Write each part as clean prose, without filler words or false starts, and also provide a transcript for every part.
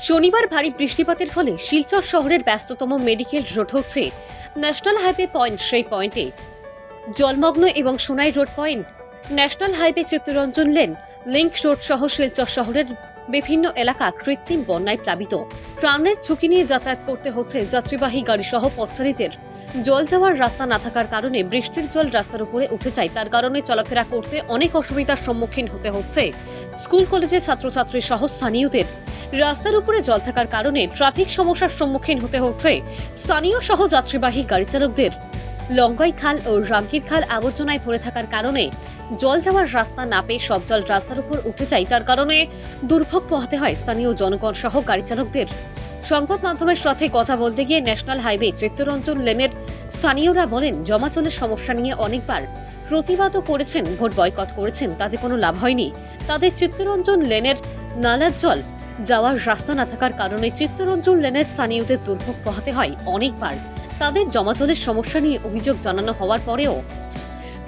শনিবার ভারী বৃষ্টিপাতের ফলে শিলচর শহরের ব্যস্ততম মেডিকেল রোড হচ্ছে ন্যাশনাল হাইওয়ে পয়েন্ট। সেই পয়েন্টে জলমগ্ন এবং Sonai road point, national highway Chittaranjan lane, link road সহ শিলচর শহরের বিভিন্ন এলাকা কৃত্রিম বন্যায় প্লাবিত। প্রাণের ঝুঁকি নিয়ে যাতায়াত করতে হচ্ছে যাত্রীবাহী গাড়ি সহ পথচারীদের। জল যাওয়ার রাস্তা না থাকার কারণে বৃষ্টির জল রাস্তার উপরে উঠে যায়, তার কারণে চলাফেরা করতে অনেক অসুবিধার সম্মুখীন হতে হচ্ছে স্কুল কলেজের ছাত্রছাত্রী সহ স্থানীয়দের। রাস্তার উপরে জল থাকার কারণে ট্রাফিক সমস্যার সম্মুখীন হতে হচ্ছে স্থানীয় সহ যাত্রীবাহী গাড়ি চালকদের। লঙ্গাই খাল ও রাঙ্কির খাল আবর্জনায় ভরে থাকার কারণে জল যাওয়ার রাস্তা না পেয়ে সব জল রাস্তার উপর উঠে যায়, তার কারণে দুর্ভোগ পোহাতে হয় স্থানীয় জনগণ সহ গাড়ি চালকদের। সংবাদ মাধ্যমের সাথে কথা বলতে গিয়ে ন্যাশনাল হাইওয়ে চিত্তরঞ্জন লেনের স্থানীয়রা বলেন, জমাজলের সমস্যা নিয়ে অনেকবার প্রতিবাদও করেছেন, ভোট বয়কট করেছেন, তাতে কোনো লাভ হয়নি। তাদের চিত্তরঞ্জন লেনের নালার জল যাওয়ার রাস্তা না থাকার কারণে চিত্তরঞ্জন লেনের স্থানীয়দের দুর্ভোগ পোহাতে হয় অনেকবার। তাদের জমাজলের সমস্যা নিয়ে অভিযোগ জানানো হওয়ার পরেও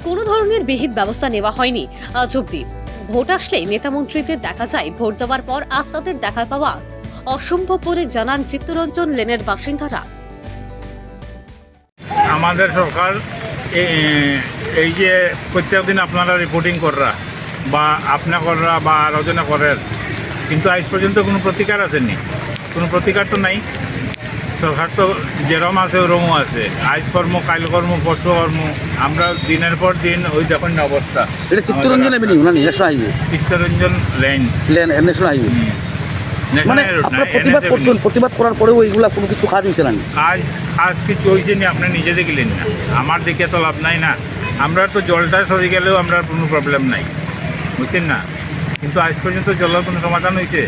কোনো ধরনের বিহিত ব্যবস্থা নেওয়া হয়নি আজ অবধি। ভোট আসলে নেতামন্ত্রীদের দেখা যায়, ভোট যাওয়ার পর আর তাদের দেখা পাওয়া অসম্ভব বলে জানান চিত্তরঞ্জন লেনের বাসিন্দারা। আমাদের সরকার এই যে প্রত্যেকদিন আপনারা রিপোর্টিং কররা বা আপনা কররা বা আলোচনা করেন, কিন্তু আজ পর্যন্ত কোনো প্রতিকার আসেনি। কোনো প্রতিকার তো নাই। সরকার তো যেরম আছে ওরমও আছে, আজ কর্ম কাল কর্ম পরশু কর্ম। আমরা দিনের পর দিন ওই দেখুন না অবস্থা। এটা চিত্তরঞ্জন এভিনিউ না national highway? Chittaranjan lane national highway. মানে ন্যাশনাল রোড না, আপনারা প্রতিবাদ করছেন, প্রতিবাদ করার পরেও এইগুলা কোনো কিছু কাজ হয়েছে না? আজ কিছু হয়েছে নি, আপনি নিজে দেখলেন না। আমার দিকে তো লাভ নাই না। আমরা তো জলটা সরে গেলেও আমরা কোনো প্রবলেম নাই, বুঝছেন না। কিন্তু আজ পর্যন্ত জলের কোনো সমাধান হয়েছে?